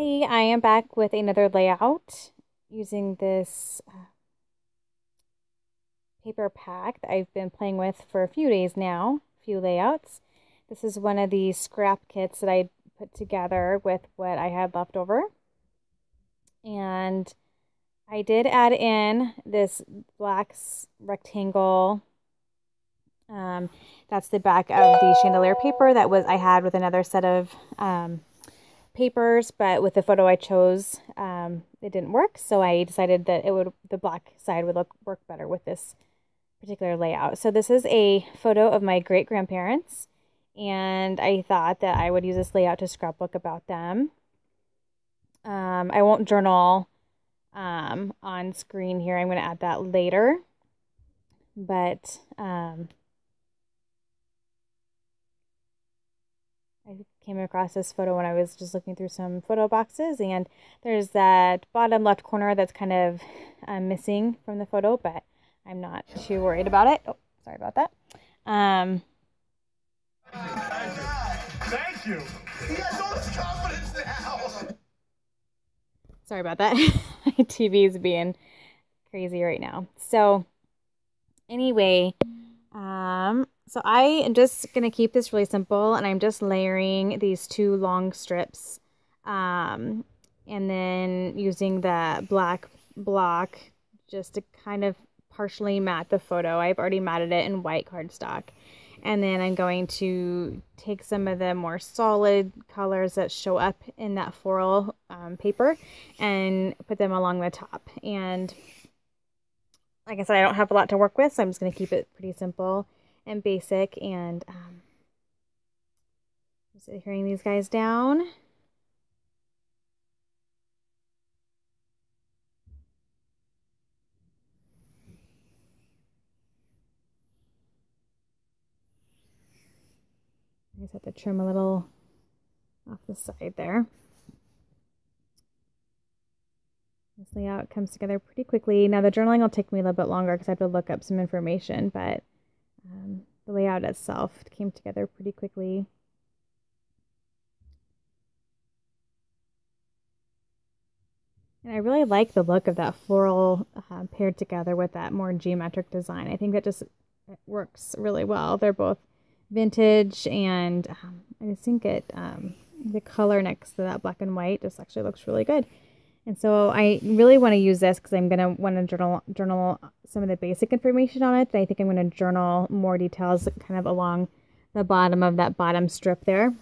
Hey, I am back with another layout using this paper pack that I've been playing with for a few days now, a few layouts. This is one of the scrap kits that I put together with what I had left over. And I did add in this black rectangle. That's the back of the chandelier paper that I had with another set of papers, but with the photo I chose, it didn't work. So I decided that the black side would work better with this particular layout. So this is a photo of my great grandparents, and I thought that I would use this layout to scrapbook about them. I won't journal on screen here. I'm going to add that later, but I came across this photo when I was just looking through some photo boxes, and there's that bottom left corner that's kind of missing from the photo, but I'm not too worried about it. Oh, sorry about that. Thank you. He has all this confidence now. Sorry about that. My TV is being crazy right now. So anyway, so I am just going to keep this really simple, and I'm just layering these two long strips, and then using the black block just to kind of partially matte the photo. I've already matted it in white cardstock. And then I'm going to take some of the more solid colors that show up in that floral paper and put them along the top. And like I said, I don't have a lot to work with, so I'm just going to keep it pretty simple and basic. And just adhering these guys down. I just have to trim a little off the side there. This layout comes together pretty quickly. Now the journaling will take me a little bit longer because I have to look up some information, but the layout itself came together pretty quickly. And I really like the look of that floral paired together with that more geometric design. I think that just works really well. They're both vintage, and I just think the color next to that black and white just actually looks really good. And so I really want to use this because I'm going to want to journal some of the basic information on it. And I think I'm going to journal more details kind of along the bottom of that bottom strip there.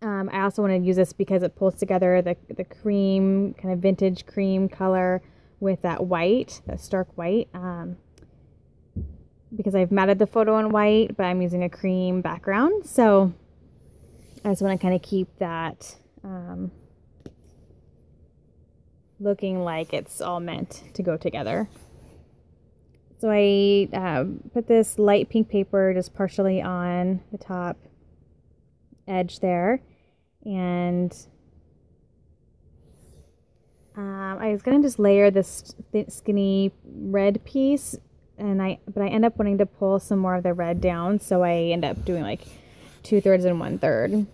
I also want to use this because it pulls together the cream, kind of vintage cream color with that white, that stark white. Because I've matted the photo in white, but I'm using a cream background. So I just want to kind of keep that looking like it's all meant to go together. So I put this light pink paper just partially on the top edge there, and I was gonna just layer this skinny red piece, but I end up wanting to pull some more of the red down, so I end up doing like 2/3 and 1/3.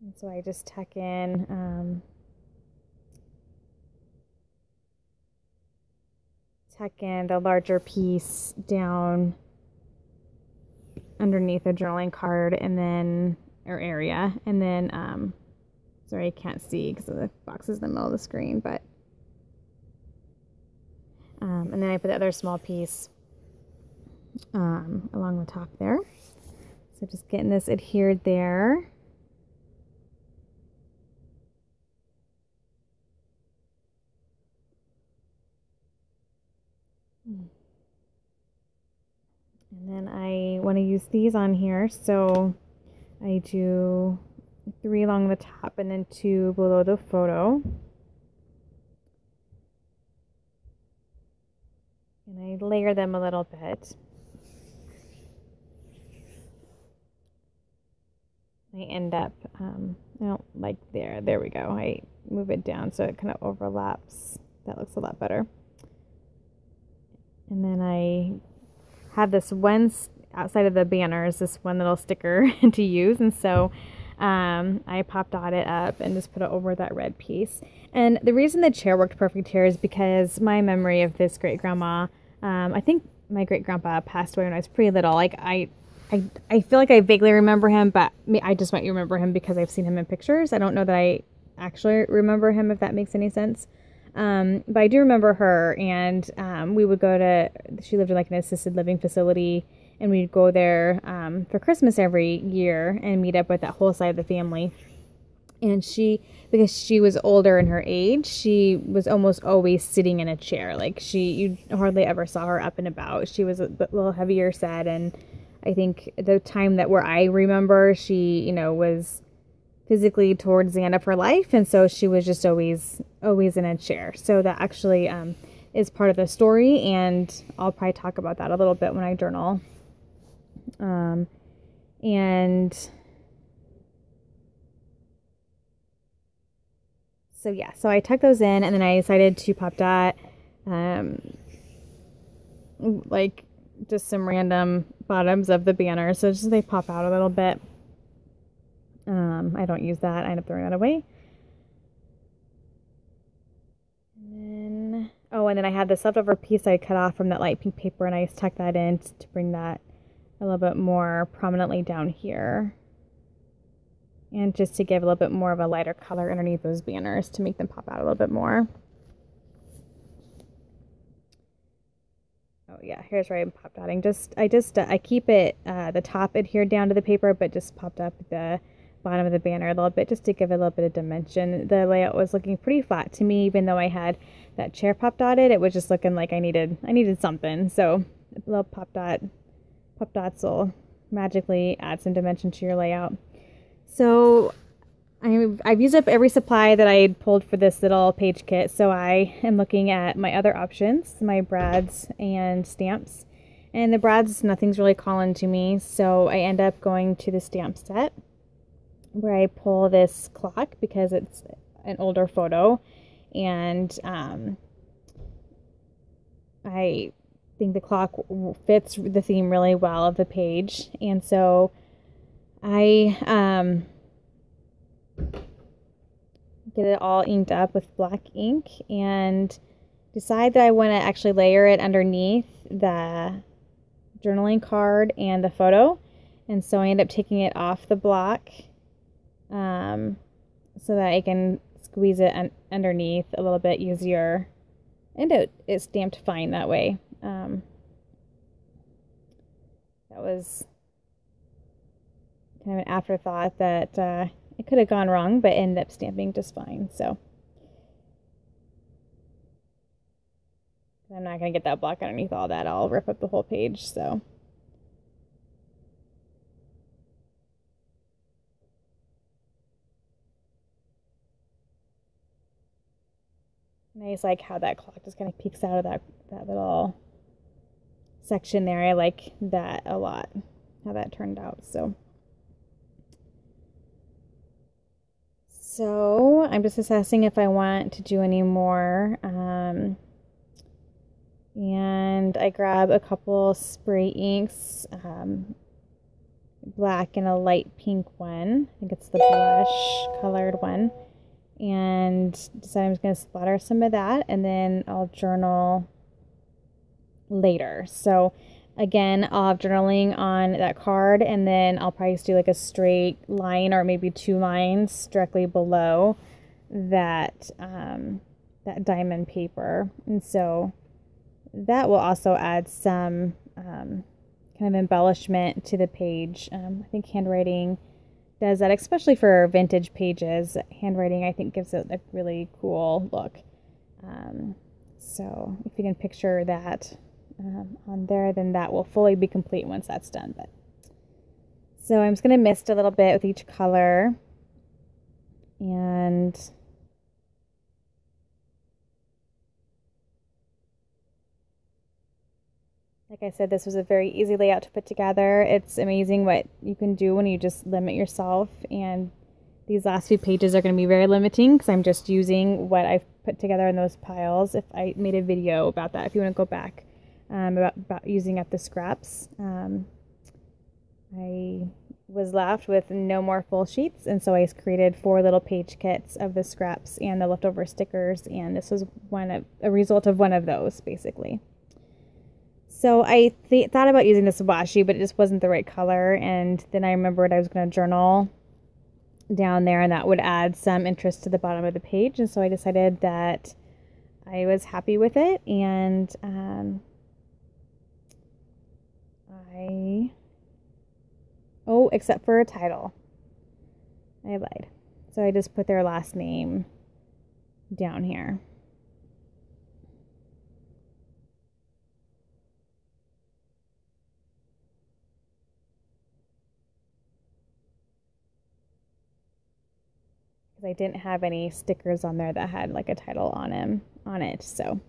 And so I just tuck in the larger piece down underneath the journaling card or area, and then sorry, I can't see because the box is in the middle of the screen, but and then I put the other small piece along the top there. So just getting this adhered there. And then I want to use these on here, so I do 3 along the top and then 2 below the photo. And I layer them a little bit. I end up, I don't like there we go. I move it down so it kind of overlaps. That looks a lot better. And then I have this one outside of the banner is this one little sticker to use. And so I pop dot it up and just put it over that red piece. And the reason the chair worked perfect here is because my memory of this great grandma, I think my great grandpa passed away when I was pretty little. Like I feel like I vaguely remember him, but I just might remember him because I've seen him in pictures. I don't know that I actually remember him, if that makes any sense. But I do remember her, and we would go to, she lived in like an assisted living facility, and we'd go there for Christmas every year and meet up with that whole side of the family. And because she was older in her age, she was almost always sitting in a chair. Like you hardly ever saw her up and about. She was a little heavier set, and I think the time where I remember, she, was physically towards the end of her life, and so she was just always in a chair. So that actually is part of the story, and I'll probably talk about that a little bit when I journal. And so yeah, so I tucked those in, and then I decided to pop dot like just some random bottoms of the banner, so just they pop out a little bit. I don't use that. I end up throwing that away. And then I had this leftover piece I cut off from that light pink paper, and I just tucked that in to bring that a little bit more prominently down here. And just to give a little bit more of a lighter color underneath those banners to make them pop out a little bit more. Oh yeah, here's where I'm pop dotting. I keep it, the top adhered down to the paper, but just popped up the bottom of the banner a little bit just to give it a little bit of dimension. The layout was looking pretty flat to me, even though I had that chair pop dotted. It was just looking like I needed something. So a little pop dots will magically add some dimension to your layout. So I've used up every supply that I had pulled for this little page kit. So I am looking at my other options, my brads and stamps. And the brads, nothing's really calling to me. So I end up going to the stamp set, where I pull this clock because it's an older photo, and I think the clock fits the theme really well of the page. And so I get it all inked up with black ink and decide that I want to actually layer it underneath the journaling card and the photo. And so I end up taking it off the block so that I can squeeze it underneath a little bit easier, and it's stamped fine that way. That was kind of an afterthought that it could have gone wrong, but ended up stamping just fine. So I'm not going to get that block underneath all that. I'll rip up the whole page. So I just like how that clock just kind of peeks out of that little section there. I like that a lot, how that turned out. So I'm just assessing if I want to do any more. And I grab a couple spray inks, black and a light pink one. I think it's the blush colored one. And decide I'm just going to splatter some of that, and then I'll journal later. So again, I'll have journaling on that card, and then I'll probably just do like a straight line or maybe 2 lines directly below that that diamond paper. And so that will also add some kind of embellishment to the page. I think handwriting does that, especially for vintage pages. Handwriting, I think, gives it a really cool look. So if you can picture that on there, then that will fully be complete once that's done. So I'm just going to mist a little bit with each color, and like I said, this was a very easy layout to put together. It's amazing what you can do when you just limit yourself, and these last few pages are going to be very limiting because I'm just using what I've put together in those piles. If I made a video about that, if you want to go back, about using up the scraps. I was left with no more full sheets, and so I created 4 little page kits of the scraps and the leftover stickers, and this was a result of one of those, basically. So I thought about using this washi, but it just wasn't the right color, and then I remembered I was going to journal down there, and that would add some interest to the bottom of the page, and so I decided that I was happy with it, and except for a title. I lied. So I just put their last name down here. Because I didn't have any stickers on there that had like a title on it. So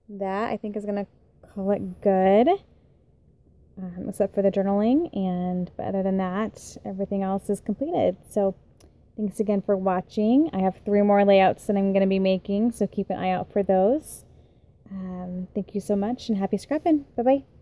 that I think is gonna call it good. Except for the journaling, but other than that, everything else is completed. So thanks again for watching. I have 3 more layouts that I'm going to be making, so keep an eye out for those. Thank you so much, and happy scrapping. Bye-bye.